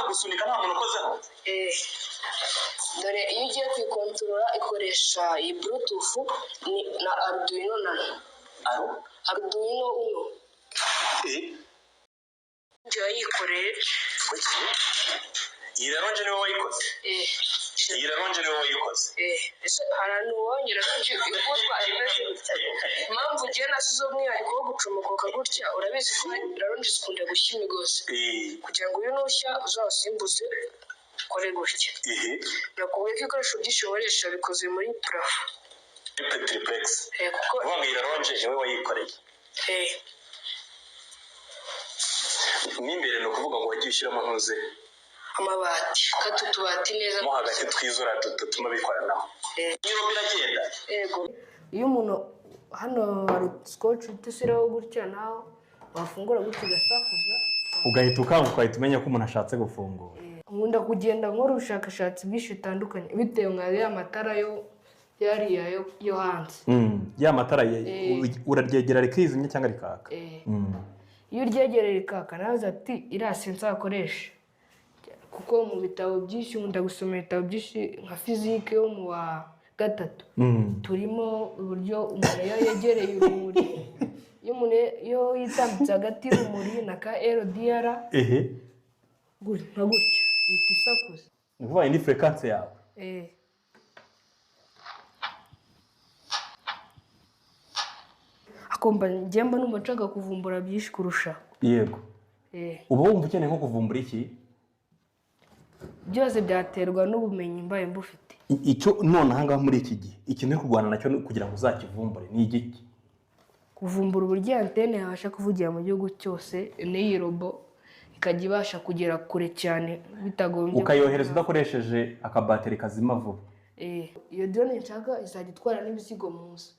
gusunika nta muntu ukozeho. Dore iyo ugiye kuyikontorora ikoresha iyi bluetooth na Arduino Nano. Arduino Uno. Njye yikoreye. Iyi rero nje niwe wayikoze. Iyi rero nje niwe wayikoze. Ese harano wongera nje ikozwa imeze impamvu ugiye nasizo umwihariko wo gucomokoka gutya urabizi ko rero nje zikunda gushya imigozi. Kugira ngo uyu nushya uzasimbuze kore gutya. Nakubuye ko ikoresho byishoboresha bikoze muri plafo. Triplex. Kuko iyi rero nje niwe wayikoreye. Nimbere no kuvuga ngo wagiye ushyiramo ntuze amabati katutubati neza mo hagati twizora tutuma bikoranaho. Niyo biragenda. Yego iyo umuntu hano hari scotch tusiraho gutya naho wafungura gutya gasakuza ugahita ukanguka ugahita umenya ko umuntu ashatse gufungura. Nkunda kugenda nkora ubushakashatsi bwinshi bitandukanye bitewe nka ya matara yariya yo hanze. Ya matara uraryegera rikizimya cyangwa rikaka. Iyo uryegereye rikaka naza ati irasi nzakoresha kuko mu bitabo byinshi nkunda gusoma ibitabo byinshi nka fizike yo mu wa gatatu turimo uburyo umuntu yegereye urumuri iyo yitambitse hagati y'urumuri na ka LDR nka gutya ihita isakuza. Ni ukuvuga indi frequency yawe. Akomba njemba numva nshaka kuvumbura byinshi kurusha. Yego. Uba wumva ukeneye nko kuvumbura iki? Byose byaterwa n'ubumenyi mbaye mbufite. Icyo none ahangaha muri iki gihe ikintu cyo kurwana nacyo kugira ngo uzakivumbure ni igiki? Kuvumbura uburyo antene yabasha kuvugira mu gihugu cyose n'iyi robo ikajya ibasha kugera kure cyane bitagombye ukayohereza udakoresheje akabateri kazima vuba. Iyo drone nshaka izajya itwara n'ibisigo munsi.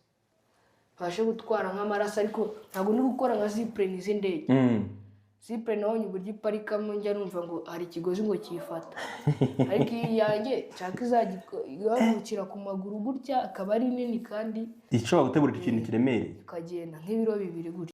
Bashe gutwara nk'amaraso ariko ntabwo ndi gukora nka zipline n'izindege. Zipline naho uburyo iparikamo njya numva ngo hari ikigozi ngo kiyifata. Ariko iyi yanjye nshaka izajya igahukira ku maguru gutya akaba ari nini kandi ishobora gutegura ikintu kiremereye ikagenda nk'ibiro 2 gutya.